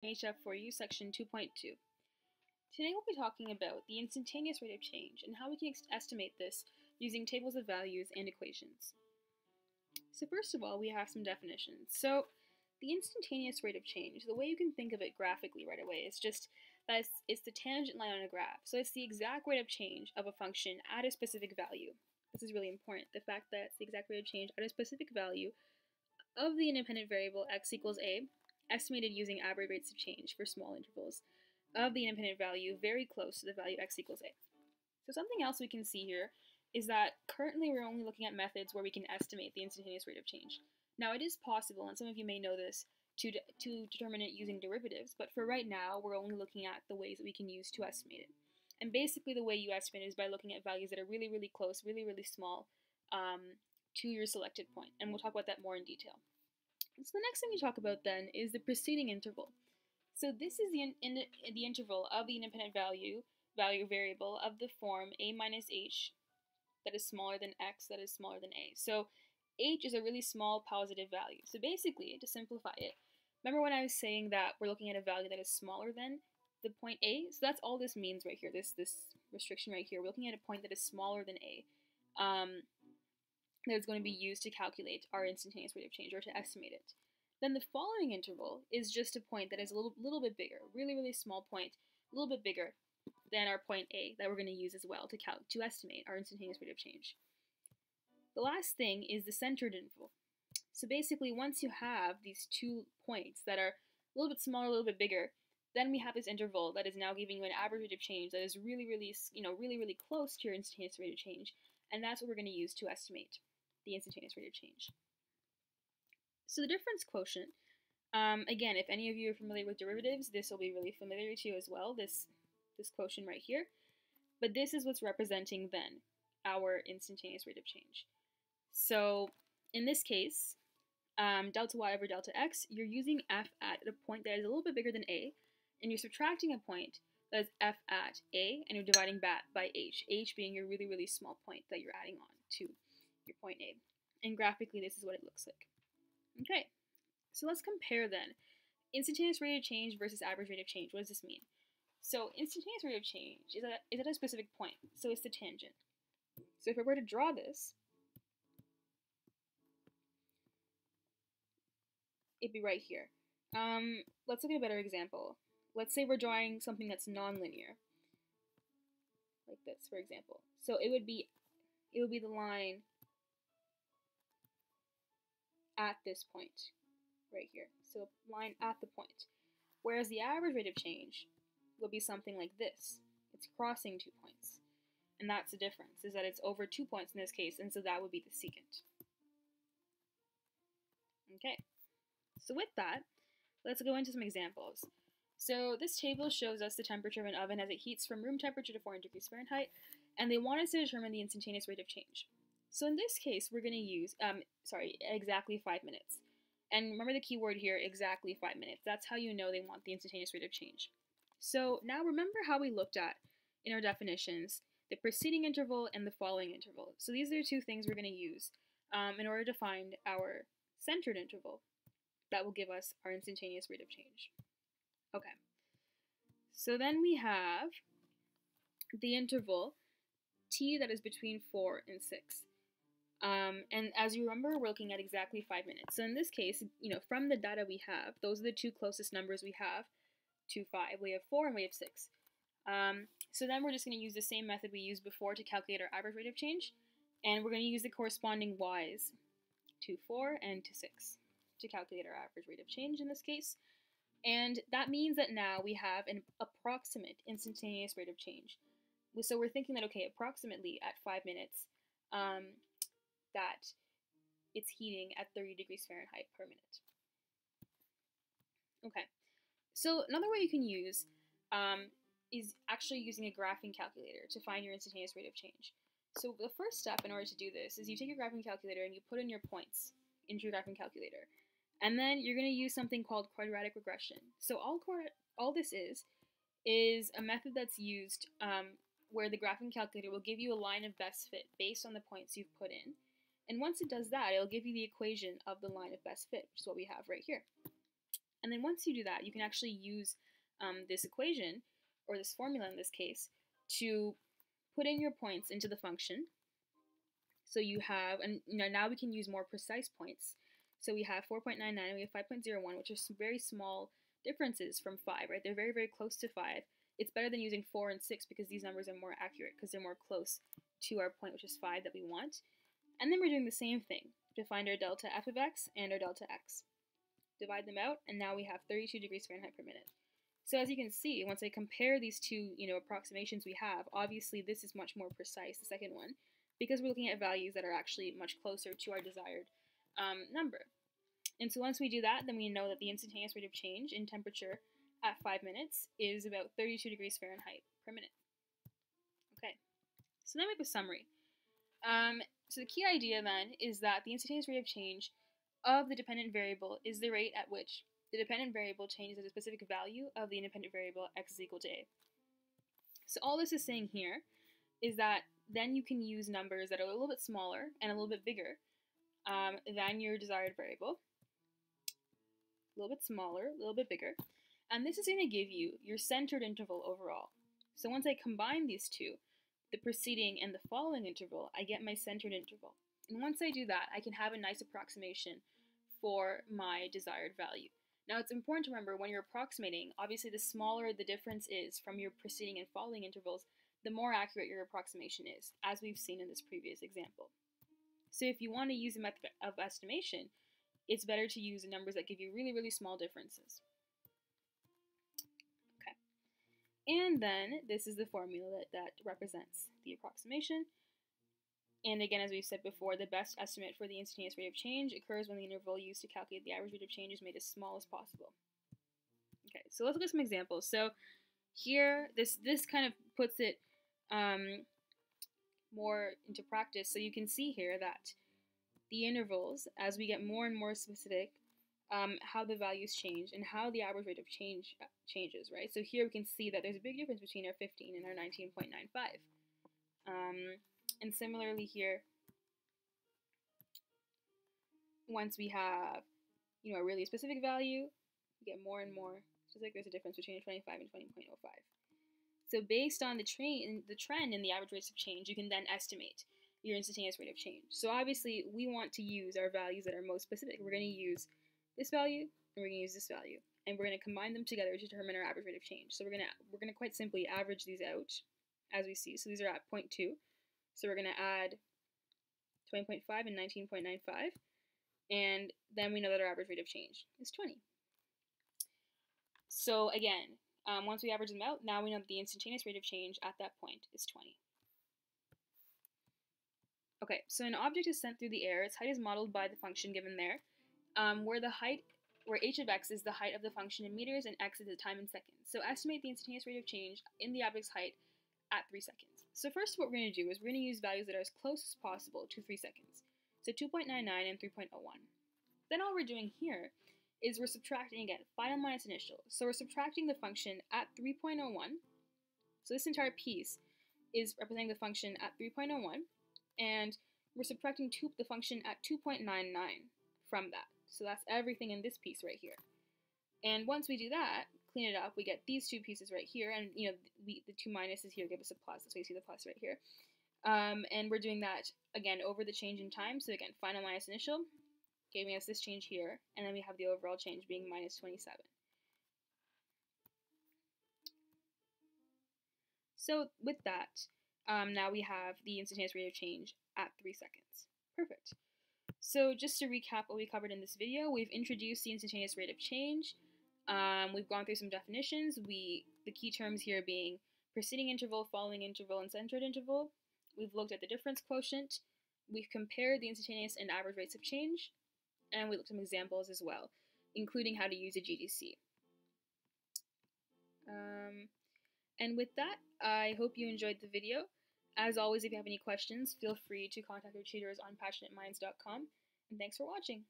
MHF4U section 2.2. Today we'll be talking about the instantaneous rate of change and how we can estimate this using tables of values and equations. So first of all, we have some definitions. So the instantaneous rate of change, the way you can think of it graphically right away is just that it's the tangent line on a graph. So it's the exact rate of change of a function at a specific value. This is really important, the fact that it's the exact rate of change at a specific value of the independent variable x equals a, estimated using average rates of change for small intervals of the independent value very close to the value x equals a. So something else we can see here is that currently we're only looking at methods where we can estimate the instantaneous rate of change. Now it is possible, and some of you may know this, to determine it using derivatives, but for right now we're only looking at the ways that we can use to estimate it. And basically the way you estimate it is by looking at values that are really, really close, really, really small to your selected point, and we'll talk about that more in detail. So the next thing we talk about then is the preceding interval. So this is the interval of the independent value variable of the form a minus h that is smaller than x that is smaller than a. So h is a really small positive value. So basically, to simplify it, remember when I was saying that we're looking at a value that is smaller than the point a? So that's all this means right here, this restriction right here. We're looking at a point that is smaller than a. That is going to be used to calculate our instantaneous rate of change or to estimate it. Then the following interval is just a point that is a little bit bigger, really, really small point, a little bit bigger than our point A that we're going to use as well to estimate our instantaneous rate of change. The last thing is the centered interval. So basically, once you have these 2 points that are a little bit smaller, a little bit bigger, then we have this interval that is now giving you an average rate of change that is really, really close to your instantaneous rate of change, and that's what we're going to use to estimate the instantaneous rate of change. So the difference quotient, again, if any of you are familiar with derivatives, this will be really familiar to you as well, this quotient right here. But this is what's representing then our instantaneous rate of change. So in this case, delta y over delta x, you're using f at a point that is a little bit bigger than a, and you're subtracting a point that is f at a, and you're dividing that by h being your really, really small point that you're adding on to your point A. And graphically, this is what it looks like. Okay, so let's compare then instantaneous rate of change versus average rate of change. What does this mean? So instantaneous rate of change is at a specific point, so it's the tangent. So if I were to draw this, it'd be right here. Let's look at a better example. Let's say we're drawing something that's nonlinear, like this, for example. So it would be the line at this point right here. So line at the point. Whereas the average rate of change will be something like this. It's crossing 2 points. And that's the difference, is that it's over 2 points in this case, and so that would be the secant. Okay, so with that, let's go into some examples. So this table shows us the temperature of an oven as it heats from room temperature to 400 degrees Fahrenheit, and they want us to determine the instantaneous rate of change. So in this case, we're going to use, exactly 5 minutes. And remember the key word here, exactly 5 minutes. That's how you know they want the instantaneous rate of change. So now remember how we looked at in our definitions the preceding interval and the following interval. So these are 2 things we're going to use in order to find our centered interval that will give us our instantaneous rate of change. Okay, so then we have the interval t that is between 4 and 6. And as you remember, we're looking at exactly 5 minutes. So in this case, from the data we have, those are the 2 closest numbers we have to 5. We have 4 and we have 6. So then we're just going to use the same method we used before to calculate our average rate of change. And we're going to use the corresponding y's to 4 and to 6 to calculate our average rate of change in this case. And that means that now we have an approximate instantaneous rate of change. So we're thinking that, okay, approximately at 5 minutes, that it's heating at 30 degrees Fahrenheit per minute. Okay, so another way you can use is actually using a graphing calculator to find your instantaneous rate of change. So the first step in order to do this is you take your graphing calculator and you put in your points into your graphing calculator. And then you're going to use something called quadratic regression. So all this is a method that's used where the graphing calculator will give you a line of best fit based on the points you've put in. And once it does that, it'll give you the equation of the line of best fit, which is what we have right here. And then once you do that, you can actually use this equation, or this formula in this case, to put in your points into the function. So you have, and now we can use more precise points. So we have 4.99 and we have 5.01, which are some very small differences from 5, right? They're very, very close to 5. It's better than using 4 and 6 because these numbers are more accurate because they're more close to our point, which is 5 that we want. And then we're doing the same thing to find our delta f of x and our delta x. Divide them out, and now we have 32 degrees Fahrenheit per minute. So as you can see, once I compare these two, approximations we have, obviously this is much more precise, the second one, because we're looking at values that are actually much closer to our desired number. And so once we do that, then we know that the instantaneous rate of change in temperature at 5 minutes is about 32 degrees Fahrenheit per minute. Okay, so then we have a summary. So the key idea then is that the instantaneous rate of change of the dependent variable is the rate at which the dependent variable changes at a specific value of the independent variable x is equal to a. So all this is saying here is that then you can use numbers that are a little bit smaller and a little bit bigger than your desired variable. A little bit smaller, a little bit bigger. And this is going to give you your centered interval overall. So once I combine these two, the preceding and the following interval, I get my centered interval. And once I do that, I can have a nice approximation for my desired value. Now it's important to remember when you're approximating, obviously the smaller the difference is from your preceding and following intervals, the more accurate your approximation is, as we've seen in this previous example. So if you want to use a method of estimation, it's better to use numbers that give you really, really small differences. Okay. And then this is the formula that represents the approximation. And again, as we've said before, the best estimate for the instantaneous rate of change occurs when the interval used to calculate the average rate of change is made as small as possible. Okay, so let's look at some examples. So here, this kind of puts it more into practice. So you can see here that the intervals, as we get more and more specific, how the values change and how the average rate of change changes, right? So here we can see that there's a big difference between our 15 and our 19.95. And similarly here, once we have, a really specific value, we get more and more. It's just like there's a difference between 25 and 20.05. So based on the trend in the average rates of change, you can then estimate your instantaneous rate of change. So obviously, we want to use our values that are most specific. We're going to use this value, and we're going to use this value, and we're going to combine them together to determine our average rate of change. So we're going to quite simply average these out, as we see. So these are at 0.2. So we're going to add 20.5 and 19.95, and then we know that our average rate of change is 20. So again, once we average them out, now we know that the instantaneous rate of change at that point is 20. Okay, so an object is sent through the air. Its height is modeled by the function given there, where h of x is the height of the function in meters and x is the time in seconds. So estimate the instantaneous rate of change in the object's height at 3 seconds. So first what we're going to do is we're going to use values that are as close as possible to 3 seconds. So 2.99 and 3.01. Then all we're doing here is we're subtracting again, final minus initial. So we're subtracting the function at 3.01. So this entire piece is representing the function at 3.01. And we're subtracting the function at 2.99 from that. So that's everything in this piece right here. And once we do that, clean it up, we get these two pieces right here, and the two minuses here give us a plus. That's why you see the plus right here. And we're doing that again over the change in time. So again, final minus initial, giving us this change here, and then we have the overall change being minus 27. So with that, now we have the instantaneous rate of change at 3 seconds. Perfect. So just to recap what we covered in this video, we've introduced the instantaneous rate of change. We've gone through some definitions. The key terms here being preceding interval, following interval, and centered interval. We've looked at the difference quotient. We've compared the instantaneous and average rates of change. And we looked at some examples as well, including how to use a GDC. And with that, I hope you enjoyed the video. As always, if you have any questions, feel free to contact your tutors on passionateminds.com. And thanks for watching.